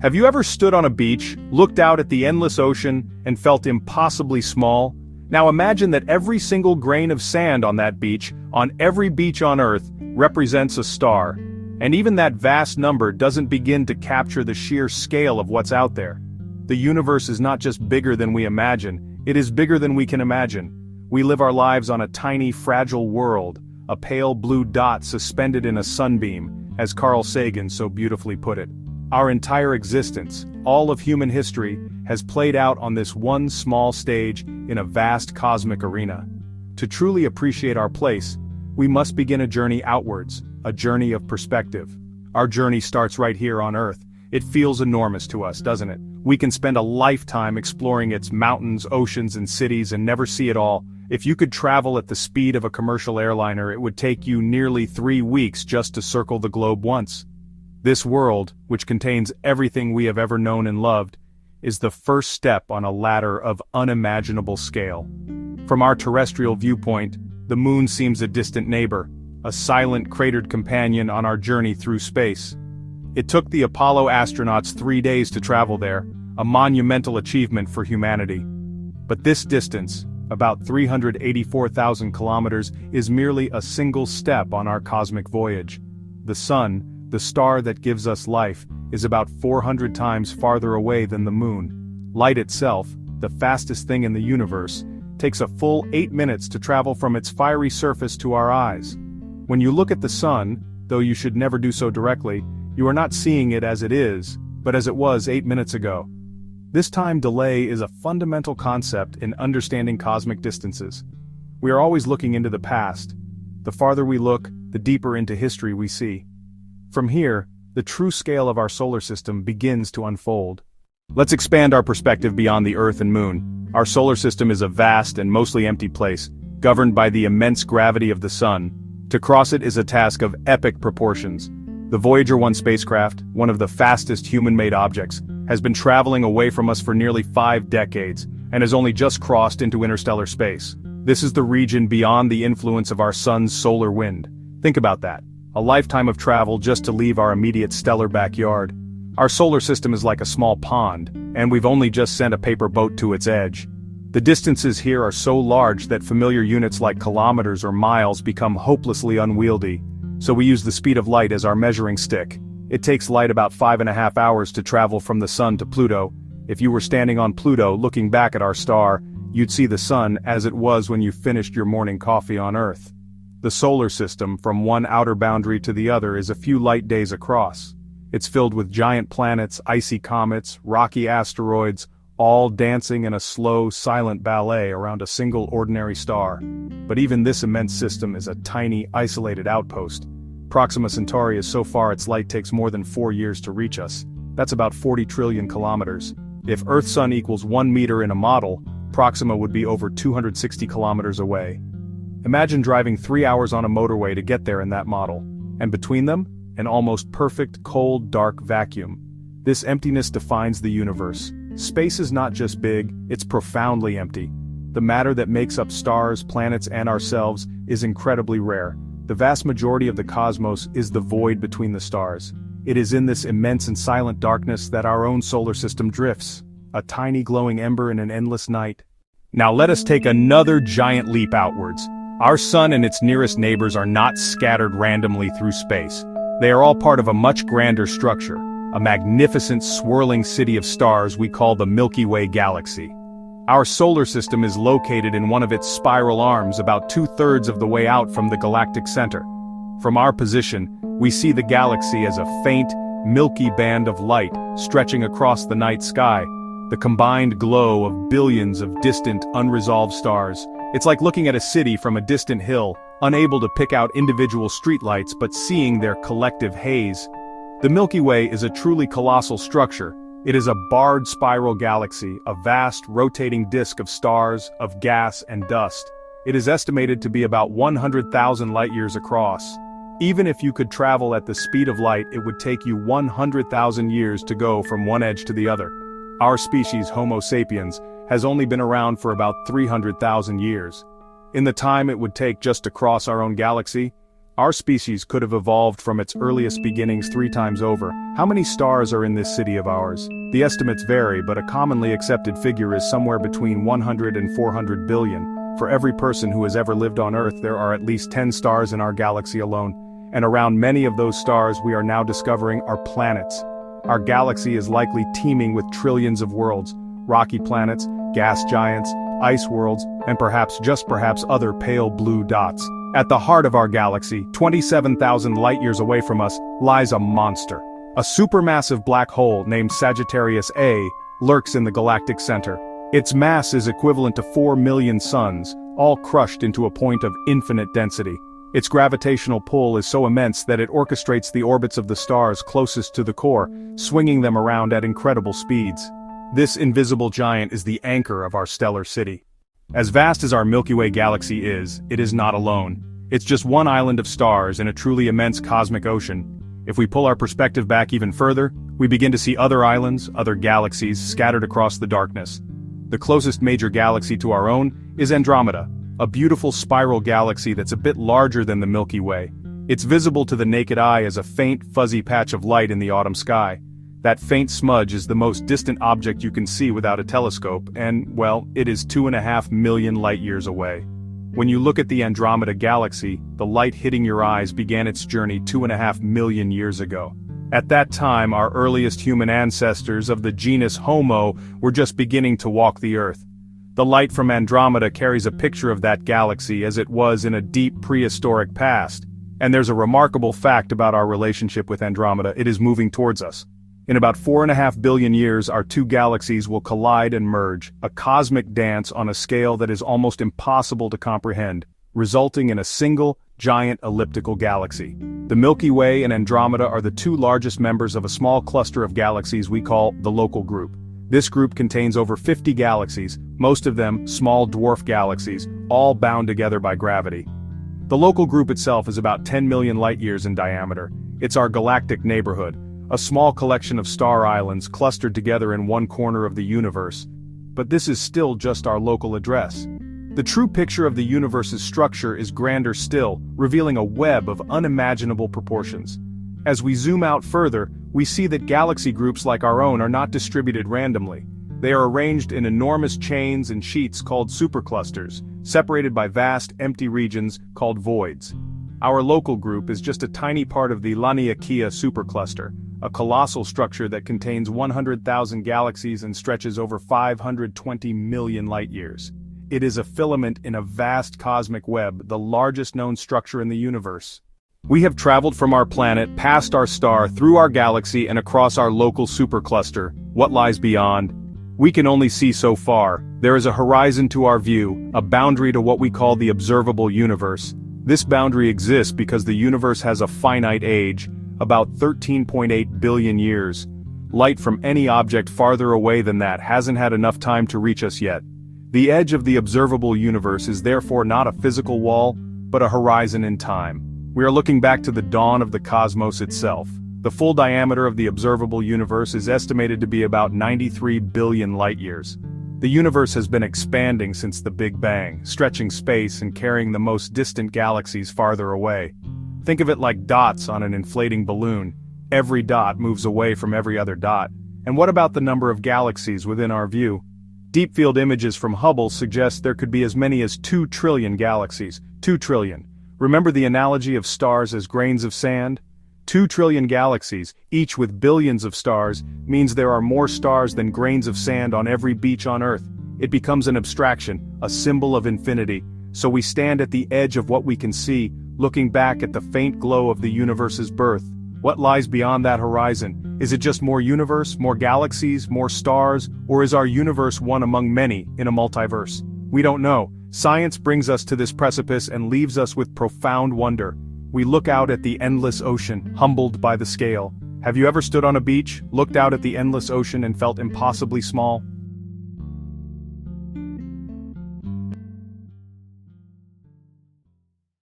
Have you ever stood on a beach, looked out at the endless ocean, and felt impossibly small? Now imagine that every single grain of sand on that beach, on every beach on Earth, represents a star. And even that vast number doesn't begin to capture the sheer scale of what's out there. The universe is not just bigger than we imagine, it is bigger than we can imagine. We live our lives on a tiny, fragile world, a pale blue dot suspended in a sunbeam, as Carl Sagan so beautifully put it. Our entire existence, all of human history, has played out on this one small stage in a vast cosmic arena. To truly appreciate our place, we must begin a journey outwards, a journey of perspective. Our journey starts right here on Earth. It feels enormous to us, doesn't it? We can spend a lifetime exploring its mountains, oceans, and cities and never see it all. If you could travel at the speed of a commercial airliner, it would take you nearly 3 weeks just to circle the globe once. This world, which contains everything we have ever known and loved, is the first step on a ladder of unimaginable scale. From our terrestrial viewpoint, the moon seems a distant neighbor, a silent cratered companion on our journey through space. It took the Apollo astronauts 3 days to travel there, a monumental achievement for humanity. But this distance, about 384,000 kilometers, is merely a single step on our cosmic voyage. The sun, the star that gives us life, is about 400 times farther away than the moon. Light itself, the fastest thing in the universe, takes a full 8 minutes to travel from its fiery surface to our eyes. When you look at the sun, though you should never do so directly, you are not seeing it as it is, but as it was 8 minutes ago. This time delay is a fundamental concept in understanding cosmic distances. We are always looking into the past. The farther we look, the deeper into history we see. From here, the true scale of our solar system begins to unfold. Let's expand our perspective beyond the Earth and Moon. Our solar system is a vast and mostly empty place, governed by the immense gravity of the Sun. To cross it is a task of epic proportions. The Voyager 1 spacecraft, one of the fastest human-made objects, has been traveling away from us for nearly 5 decades, and has only just crossed into interstellar space. This is the region beyond the influence of our Sun's solar wind. Think about that. A lifetime of travel just to leave our immediate stellar backyard. Our solar system is like a small pond, and we've only just sent a paper boat to its edge. The distances here are so large that familiar units like kilometers or miles become hopelessly unwieldy, so we use the speed of light as our measuring stick. It takes light about 5.5 hours to travel from the Sun to Pluto. If you were standing on Pluto looking back at our star, you'd see the Sun as it was when you finished your morning coffee on Earth. The solar system, from one outer boundary to the other, is a few light days across. It's filled with giant planets, icy comets, rocky asteroids, all dancing in a slow, silent ballet around a single ordinary star. But even this immense system is a tiny, isolated outpost. Proxima Centauri is so far its light takes more than 4 years to reach us. That's about 40 trillion kilometers. If Earth-Sun equals 1 meter in a model, Proxima would be over 260 kilometers away. Imagine driving 3 hours on a motorway to get there in that model. And between them, an almost perfect, cold, dark vacuum. This emptiness defines the universe. Space is not just big, it's profoundly empty. The matter that makes up stars, planets, and ourselves is incredibly rare. The vast majority of the cosmos is the void between the stars. It is in this immense and silent darkness that our own solar system drifts, a tiny glowing ember in an endless night. Now let us take another giant leap outwards. Our Sun and its nearest neighbors are not scattered randomly through space. They are all part of a much grander structure, a magnificent swirling city of stars we call the Milky Way galaxy. Our solar system is located in one of its spiral arms about 2/3 of the way out from the galactic center. From our position, we see the galaxy as a faint, milky band of light stretching across the night sky, the combined glow of billions of distant, unresolved stars. It's like looking at a city from a distant hill, unable to pick out individual streetlights but seeing their collective haze. The Milky Way is a truly colossal structure. It is a barred spiral galaxy, a vast, rotating disk of stars, of gas and dust. It is estimated to be about 100,000 light-years across. Even if you could travel at the speed of light, it would take you 100,000 years to go from one edge to the other. Our species, Homo sapiens, has only been around for about 300,000 years. In the time it would take just to cross our own galaxy, Our species could have evolved from its earliest beginnings 3 times over. How many stars are in this city of ours? The estimates vary, but a commonly accepted figure is somewhere between 100 and 400 billion. For every person who has ever lived on Earth, there are at least 10 stars in our galaxy alone. And around many of those stars we are now discovering are planets. Our galaxy is likely teeming with trillions of worlds, rocky planets, gas giants, ice worlds, and perhaps, just perhaps, other pale blue dots. At the heart of our galaxy, 27,000 light-years away from us, lies a monster. A supermassive black hole named Sagittarius A lurks in the galactic center. Its mass is equivalent to 4 million suns, all crushed into a point of infinite density. Its gravitational pull is so immense that it orchestrates the orbits of the stars closest to the core, swinging them around at incredible speeds. This invisible giant is the anchor of our stellar city. As vast as our Milky Way galaxy is, it is not alone. It's just one island of stars in a truly immense cosmic ocean. If we pull our perspective back even further, we begin to see other islands, other galaxies, scattered across the darkness. The closest major galaxy to our own is Andromeda, a beautiful spiral galaxy that's a bit larger than the Milky Way. It's visible to the naked eye as a faint, fuzzy patch of light in the autumn sky. That faint smudge is the most distant object you can see without a telescope, and, well, it is 2.5 million light-years away. When you look at the Andromeda galaxy, the light hitting your eyes began its journey 2.5 million years ago. At that time, our earliest human ancestors of the genus Homo were just beginning to walk the Earth. The light from Andromeda carries a picture of that galaxy as it was in a deep prehistoric past. And there's a remarkable fact about our relationship with Andromeda: it is moving towards us. In about 4.5 billion years, our two galaxies will collide and merge, a cosmic dance on a scale that is almost impossible to comprehend, resulting in a single, giant elliptical galaxy. The Milky Way and Andromeda are the two largest members of a small cluster of galaxies we call the Local Group. This group contains over 50 galaxies, most of them small dwarf galaxies, all bound together by gravity. The Local Group itself is about 10 million light-years in diameter. It's our galactic neighborhood, a small collection of star islands clustered together in one corner of the universe. But this is still just our local address. The true picture of the universe's structure is grander still, revealing a web of unimaginable proportions. As we zoom out further, we see that galaxy groups like our own are not distributed randomly. They are arranged in enormous chains and sheets called superclusters, separated by vast, empty regions called voids. Our Local Group is just a tiny part of the Laniakea supercluster, a colossal structure that contains 100,000 galaxies and stretches over 520 million light-years. It is a filament in a vast cosmic web, the largest known structure in the universe. We have traveled from our planet, past our star, through our galaxy, and across our local supercluster. What lies beyond? We can only see so far. There is a horizon to our view, a boundary to what we call the observable universe. This boundary exists because the universe has a finite age, about 13.8 billion years. Light from any object farther away than that hasn't had enough time to reach us yet. The edge of the observable universe is therefore not a physical wall, but a horizon in time. We are looking back to the dawn of the cosmos itself. The full diameter of the observable universe is estimated to be about 93 billion light-years. The universe has been expanding since the Big Bang, stretching space and carrying the most distant galaxies farther away. Think of it like dots on an inflating balloon. Every dot moves away from every other dot. And what about the number of galaxies within our view? Deep field images from Hubble suggest there could be as many as 2 trillion galaxies. 2 trillion. Remember the analogy of stars as grains of sand? 2 trillion galaxies, each with billions of stars, means there are more stars than grains of sand on every beach on Earth. It becomes an abstraction, a symbol of infinity. So we stand at the edge of what we can see, looking back at the faint glow of the universe's birth. What lies beyond that horizon? Is it just more universe, more galaxies, more stars, or is our universe one among many in a multiverse? We don't know. Science brings us to this precipice and leaves us with profound wonder. We look out at the endless ocean, humbled by the scale. Have you ever stood on a beach, looked out at the endless ocean and felt impossibly small?